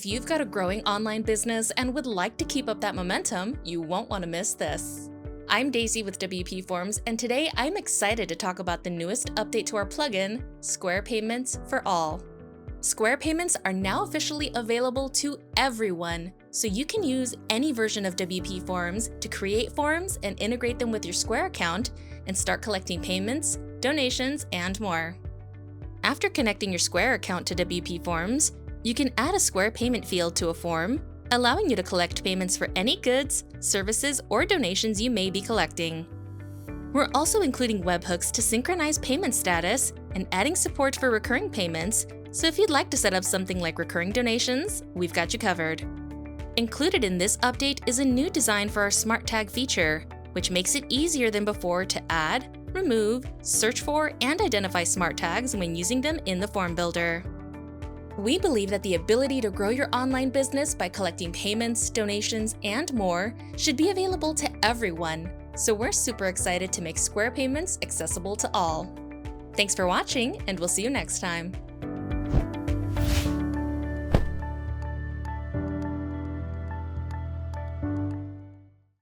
If you've got a growing online business and would like to keep up that momentum, you won't want to miss this. I'm Daisy with WPForms, and today I'm excited to talk about the newest update to our plugin, Square Payments for All. Square Payments are now officially available to everyone, so you can use any version of WPForms to create forms and integrate them with your Square account and start collecting payments, donations, and more. After connecting your Square account to WPForms, you can add a Square payment field to a form, allowing you to collect payments for any goods, services, or donations you may be collecting. We're also including webhooks to synchronize payment status and adding support for recurring payments, so if you'd like to set up something like recurring donations, we've got you covered. Included in this update is a new design for our Smart Tag feature, which makes it easier than before to add, remove, search for, and identify smart tags when using them in the form builder. We believe that the ability to grow your online business by collecting payments, donations, and more should be available to everyone, so we're super excited to make Square Payments accessible to all. Thanks for watching, and we'll see you next time.